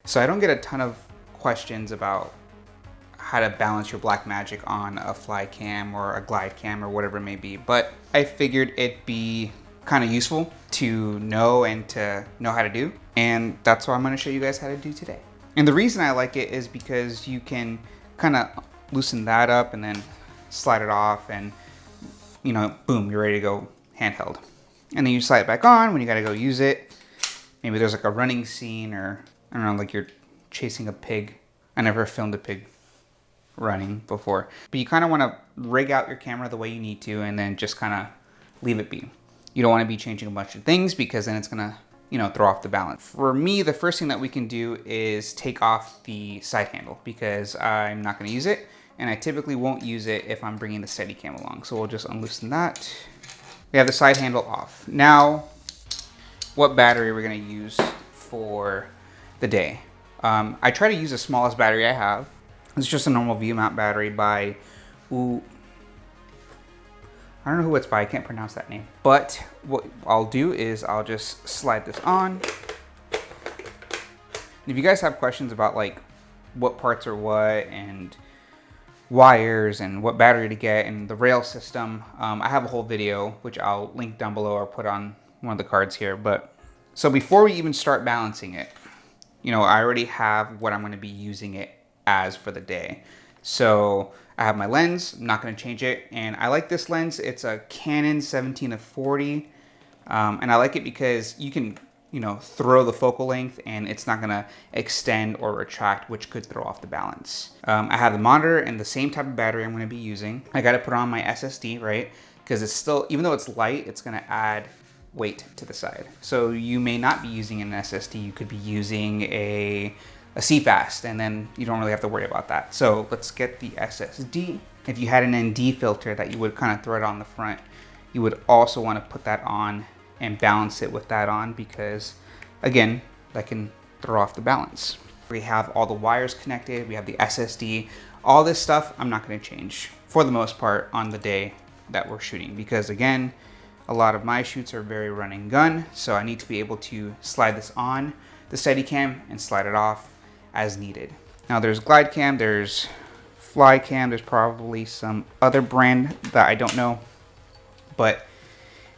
So I don't get a ton of questions about how to balance your Blackmagic on a FLYCAM or a GLIDECAM or whatever it may be, but I figured it'd be kind of useful to know and to know how to do, and that's what I'm going to show you guys how to do today. And the reason I like it is because you can kind of loosen that up and then slide it off, and you know, boom, you're ready to go handheld. And then you slide it back on when you got to go use it. Maybe there's like a running scene, or I don't know, like you're chasing a pig. I never filmed a pig running before, but you kind of want to rig out your camera the way you need to and then just kind of leave it be. You don't want to be changing a bunch of things because then it's gonna, you know, throw off the balance. For me, the first thing that we can do is take off the side handle because I'm not going to use it, and I typically won't use it if I'm bringing the Steadicam along. So we'll just unloosen that. We have the side handle off. Now, what battery we're going to use for the day? I try to use the smallest battery I have. It's just a normal V-mount battery by, I don't know who it's by, I can't pronounce that name. But what I'll do is I'll just slide this on. If you guys have questions about like what parts are what and wires and what battery to get and the rail system, I have a whole video which I'll link down below or put on one of the cards here. But so before we even start balancing it, you know, I already have what I'm going to be using it as for the day. So I have my lens, I'm not going to change it, and I like this lens. It's a Canon 17-40, and I like it because you can, you know, throw the focal length and it's not going to extend or retract, which could throw off the balance. I have the monitor and the same type of battery I'm going to be using. I got to put on my SSD, right? Because it's still, even though it's light, it's going to add weight to the side. So you may not be using an SSD, you could be using a CFast, and then you don't really have to worry about that. So let's get the SSD. If you had an ND filter that you would kind of throw it on the front, you would also want to put that on and balance it with that on, because again, that can throw off the balance. We have all the wires connected, we have the SSD, all this stuff I'm not going to change for the most part on the day that we're shooting, because again, a lot of my shoots are very run and gun, so I need to be able to slide this on the Steadicam and slide it off as needed. Now there's GLIDECAM, there's FLYCAM, there's probably some other brand that I don't know, but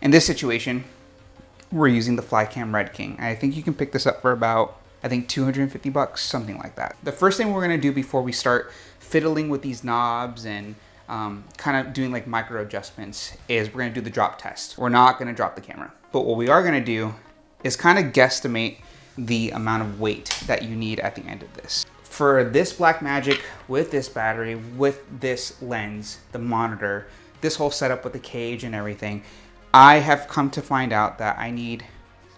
in this situation, we're using the FLYCAM Red King. I think you can pick this up for about, I think 250 bucks, something like that. The first thing we're gonna do before we start fiddling with these knobs and kind of doing like micro adjustments is we're gonna do the drop test. We're not gonna drop the camera, but what we are gonna do is kind of guesstimate the amount of weight that you need at the end of this. For this Blackmagic, with this battery, with this lens, the monitor, this whole setup with the cage and everything, I have come to find out that I need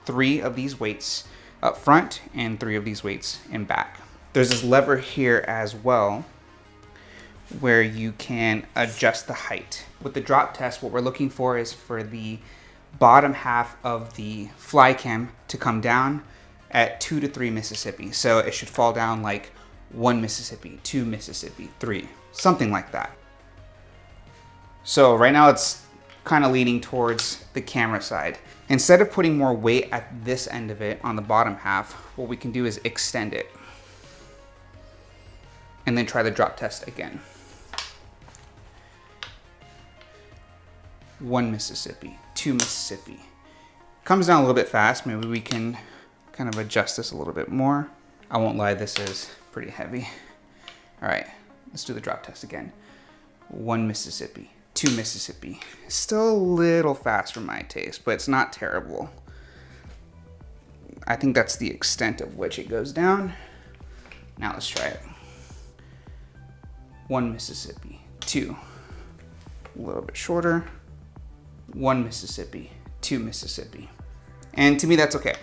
3 of these weights up front and 3 of these weights in back. There's this lever here as well where you can adjust the height. With the drop test, what we're looking for is for the bottom half of the FLYCAM to come down at 2 to 3 Mississippi. So it should fall down like 1 Mississippi, 2 Mississippi, 3, something like that. So right now it's kind of leaning towards the camera side. Instead of putting more weight at this end of it on the bottom half, what we can do is extend it and then try the drop test again. 1 Mississippi, 2 Mississippi. Comes down a little bit fast. Maybe we can kind of adjust this a little bit more. I won't lie, this is pretty heavy. All right, let's do the drop test again. 1 Mississippi, 2 Mississippi. Still a little fast for my taste, but it's not terrible. I think that's the extent of which it goes down. Now let's try it. 1 Mississippi, 2, a little bit shorter. 1 Mississippi, 2 Mississippi. And to me, that's okay.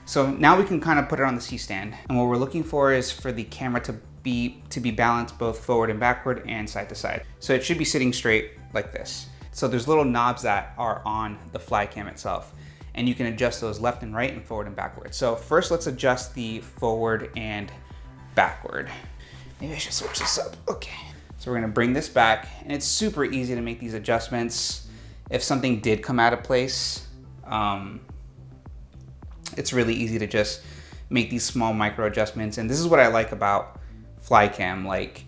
So now we can kind of put it on the C-stand. And what we're looking for is for the camera to be balanced both forward and backward and side to side. So it should be sitting straight like this. So there's little knobs that are on the FLYCAM itself, and you can adjust those left and right and forward and backward. So first let's adjust the forward and backward. Maybe I should switch this up. Okay. So we're gonna bring this back, and it's super easy to make these adjustments. If something did come out of place, it's really easy to just make these small micro adjustments. And this is what I like about FLYCAM. Like,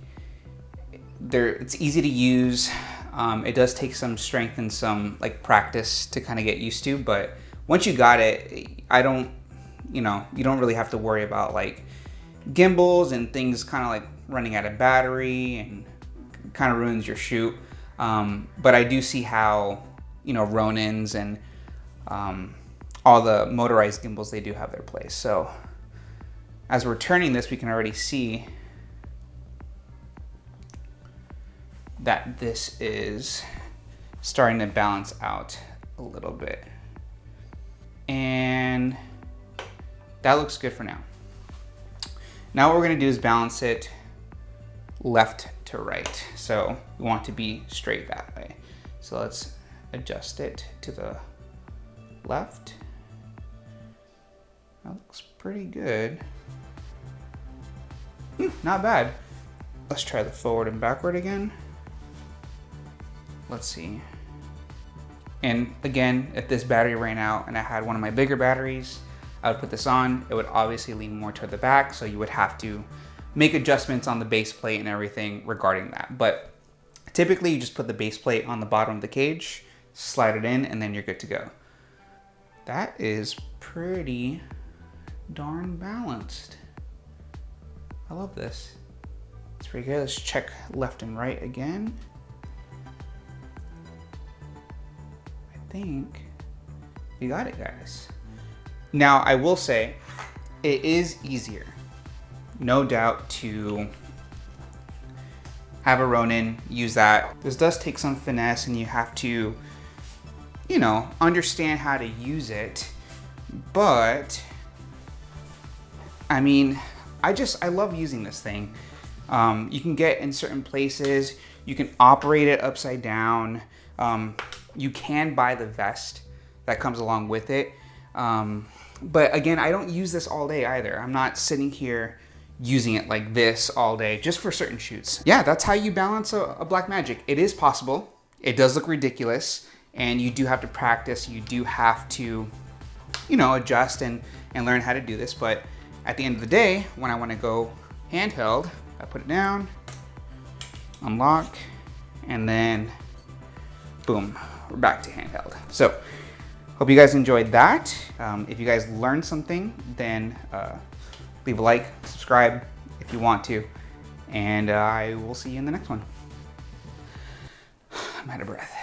it's easy to use. It does take some strength and some like practice to kind of get used to, but once you got it, you don't really have to worry about like gimbals and things kind of like running out of battery and kind of ruins your shoot. But I do see how, Ronins and all the motorized gimbals, they do have their place. So as we're turning this, we can already see that this is starting to balance out a little bit. And that looks good for now. Now what we're gonna do is balance it left to right. So we want to be straight that way. So let's adjust it to the left. That looks pretty good. Not bad. Let's try the forward and backward again. Let's see. And again, if this battery ran out and I had one of my bigger batteries, I would put this on. It would obviously lean more to the back, so you would have to make adjustments on the base plate and everything regarding that. But typically you just put the base plate on the bottom of the cage, slide it in, and then you're good to go. That is pretty darn balanced. I love this. It's pretty good. Let's check left and right again. I think we got it, guys. Now, I will say it is easier, no doubt, to have a Ronin, use that. This does take some finesse and you have to, understand how to use it. But, I mean, I love using this thing. You can get in certain places, you can operate it upside down. You can buy the vest that comes along with it. But again, I don't use this all day either. I'm not sitting here using it like this all day, just for certain shoots. Yeah, that's how you balance a Blackmagic. It is possible. It does look ridiculous, and you do have to practice. You do have to, adjust and learn how to do this. But at the end of the day, when I want to go handheld, I put it down, unlock, and then boom, we're back to handheld. So hope you guys enjoyed that. If you guys learned something, then leave a like, subscribe if you want to, and I will see you in the next one. I'm out of breath.